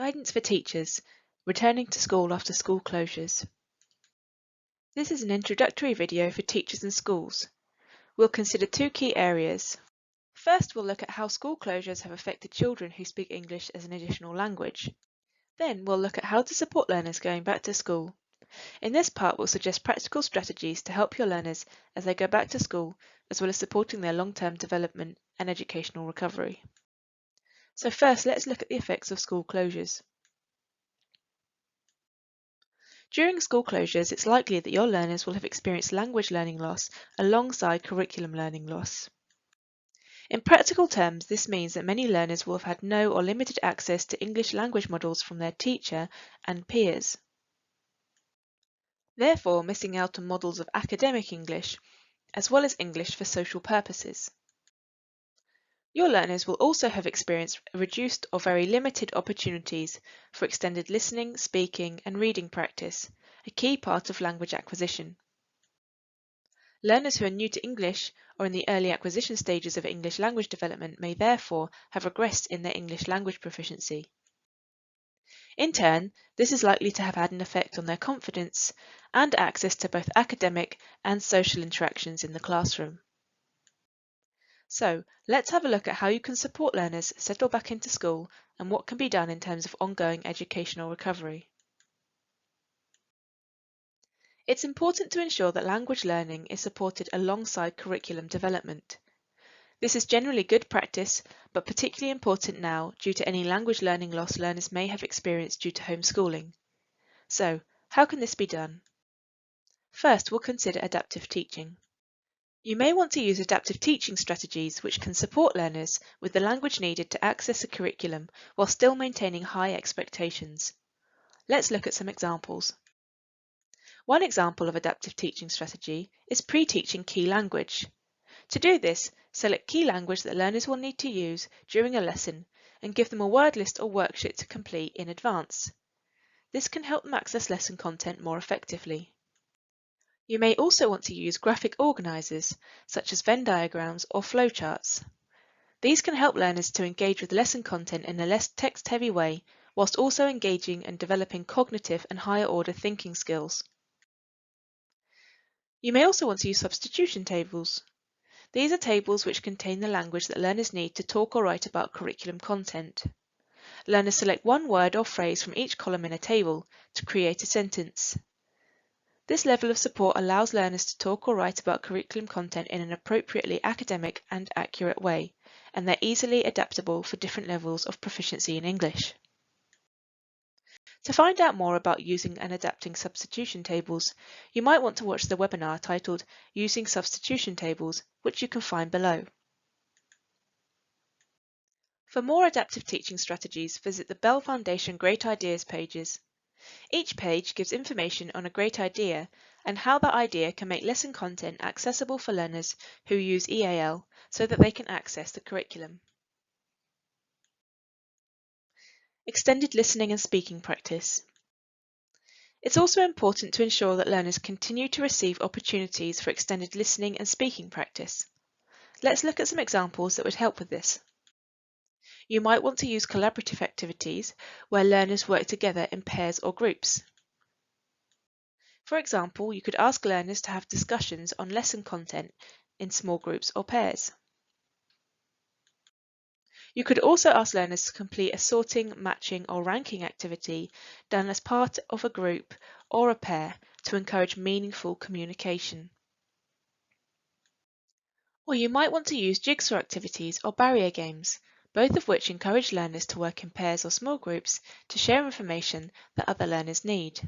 Guidance for teachers returning to school after school closures. This is an introductory video for teachers and schools. We'll consider two key areas. First, we'll look at how school closures have affected children who speak English as an additional language. Then we'll look at how to support learners going back to school. In this part, we'll suggest practical strategies to help your learners as they go back to school, as well as supporting their long-term development and educational recovery. So first, let's look at the effects of school closures. During school closures, it's likely that your learners will have experienced language learning loss alongside curriculum learning loss. In practical terms, this means that many learners will have had no or limited access to English language models from their teacher and peers, therefore missing out on models of academic English, as well as English for social purposes. Your learners will also have experienced reduced or very limited opportunities for extended listening, speaking and reading practice, a key part of language acquisition. Learners who are new to English or in the early acquisition stages of English language development may therefore have regressed in their English language proficiency. In turn, this is likely to have had an effect on their confidence and access to both academic and social interactions in the classroom. So, let's have a look at how you can support learners settle back into school and what can be done in terms of ongoing educational recovery. It's important to ensure that language learning is supported alongside curriculum development. This is generally good practice, but particularly important now due to any language learning loss learners may have experienced due to homeschooling. So, how can this be done? First, we'll consider adaptive teaching. You may want to use adaptive teaching strategies which can support learners with the language needed to access a curriculum while still maintaining high expectations. Let's look at some examples. One example of adaptive teaching strategy is pre-teaching key language. To do this, select key language that learners will need to use during a lesson and give them a word list or worksheet to complete in advance. This can help them access lesson content more effectively. You may also want to use graphic organisers, such as Venn diagrams or flowcharts. These can help learners to engage with lesson content in a less text-heavy way, whilst also engaging and developing cognitive and higher-order thinking skills. You may also want to use substitution tables. These are tables which contain the language that learners need to talk or write about curriculum content. Learners select one word or phrase from each column in a table to create a sentence. This level of support allows learners to talk or write about curriculum content in an appropriately academic and accurate way, and they're easily adaptable for different levels of proficiency in English. To find out more about using and adapting substitution tables, you might want to watch the webinar titled Using Substitution Tables, which you can find below. For more adaptive teaching strategies, visit the Bell Foundation Great Ideas pages. Each page gives information on a great idea and how that idea can make lesson content accessible for learners who use EAL so that they can access the curriculum. Extended listening and speaking practice. It's also important to ensure that learners continue to receive opportunities for extended listening and speaking practice. Let's look at some examples that would help with this. You might want to use collaborative activities where learners work together in pairs or groups. For example, you could ask learners to have discussions on lesson content in small groups or pairs. You could also ask learners to complete a sorting, matching or ranking activity done as part of a group or a pair to encourage meaningful communication. Or you might want to use jigsaw activities or barrier games, both of which encourage learners to work in pairs or small groups to share information that other learners need.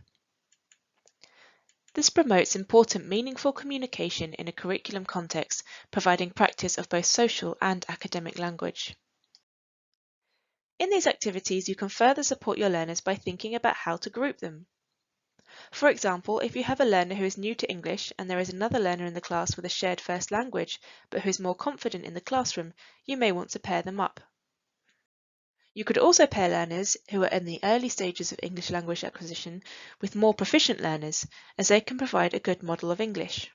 This promotes important meaningful communication in a curriculum context, providing practice of both social and academic language. In these activities, you can further support your learners by thinking about how to group them. For example, if you have a learner who is new to English and there is another learner in the class with a shared first language but who is more confident in the classroom, you may want to pair them up. You could also pair learners who are in the early stages of English language acquisition with more proficient learners, as they can provide a good model of English.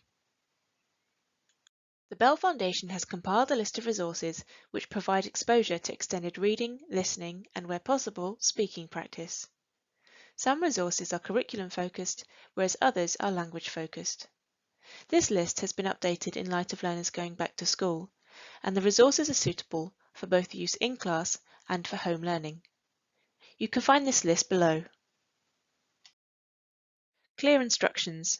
The Bell Foundation has compiled a list of resources which provide exposure to extended reading, listening, and where possible, speaking practice. Some resources are curriculum focused, whereas others are language focused. This list has been updated in light of learners going back to school, and the resources are suitable for both use in class and for home learning. You can find this list below. Clear instructions.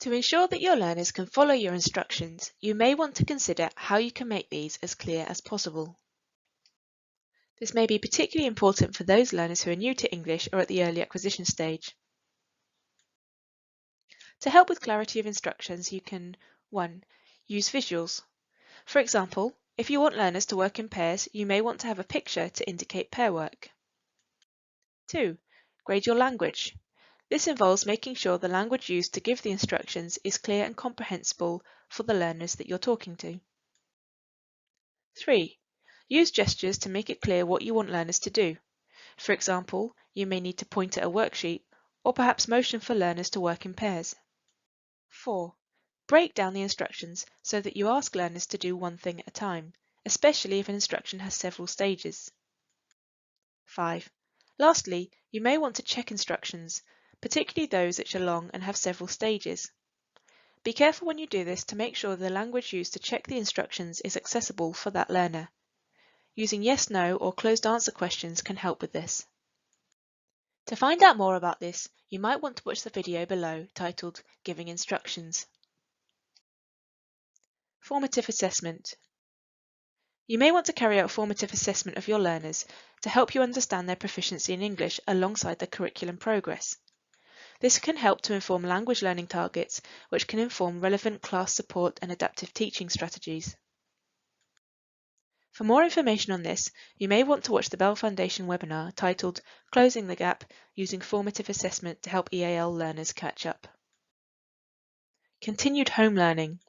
To ensure that your learners can follow your instructions, you may want to consider how you can make these as clear as possible. This may be particularly important for those learners who are new to English or at the early acquisition stage. To help with clarity of instructions, you can 1. Use visuals. For example, if you want learners to work in pairs, you may want to have a picture to indicate pair work. 2. Grade your language. This involves making sure the language used to give the instructions is clear and comprehensible for the learners that you're talking to. 3. Use gestures to make it clear what you want learners to do. For example, you may need to point at a worksheet or perhaps motion for learners to work in pairs. 4. Break down the instructions so that you ask learners to do one thing at a time, especially if an instruction has several stages. 5. Lastly, you may want to check instructions, particularly those which are long and have several stages. Be careful when you do this to make sure the language used to check the instructions is accessible for that learner. Using yes, no or closed answer questions can help with this. To find out more about this, you might want to watch the video below titled Giving Instructions. Formative assessment. You may want to carry out formative assessment of your learners to help you understand their proficiency in English alongside their curriculum progress. This can help to inform language learning targets, which can inform relevant class support and adaptive teaching strategies. For more information on this, you may want to watch the Bell Foundation webinar titled Closing the Gap Using Formative Assessment to Help EAL Learners Catch Up. Continued home learning.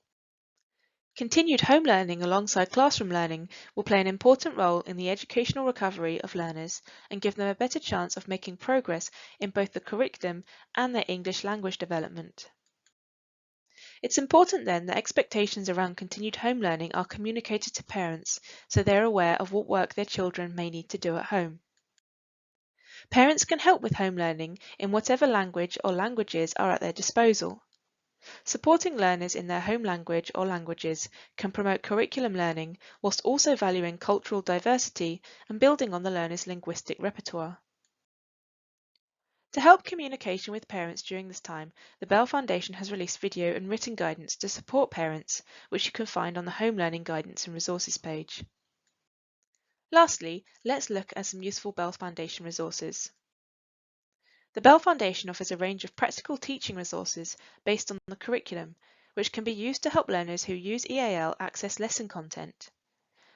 Continued home learning alongside classroom learning will play an important role in the educational recovery of learners and give them a better chance of making progress in both the curriculum and their English language development. It's important then that expectations around continued home learning are communicated to parents so they're aware of what work their children may need to do at home. Parents can help with home learning in whatever language or languages are at their disposal. Supporting learners in their home language or languages can promote curriculum learning whilst also valuing cultural diversity and building on the learner's linguistic repertoire. To help communication with parents during this time, the Bell Foundation has released video and written guidance to support parents, which you can find on the Home Learning Guidance and Resources page. Lastly, let's look at some useful Bell Foundation resources. The Bell Foundation offers a range of practical teaching resources based on the curriculum, which can be used to help learners who use EAL access lesson content.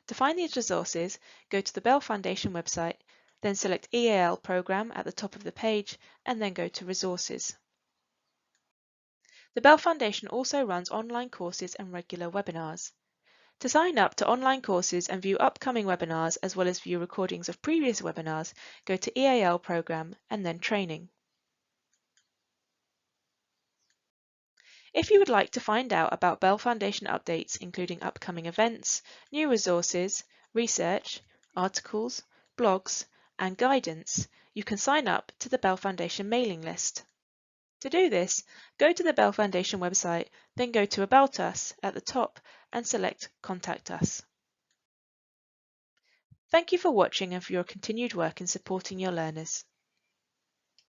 To find these resources, go to the Bell Foundation website, then select EAL Programme at the top of the page, and then go to Resources. The Bell Foundation also runs online courses and regular webinars. To sign up to online courses and view upcoming webinars as well as view recordings of previous webinars, go to EAL Programme and then Training. If you would like to find out about Bell Foundation updates including upcoming events, new resources, research, articles, blogs, and guidance, you can sign up to the Bell Foundation mailing list. To do this, go to the Bell Foundation website, then go to About Us at the top and select Contact Us. Thank you for watching and for your continued work in supporting your learners.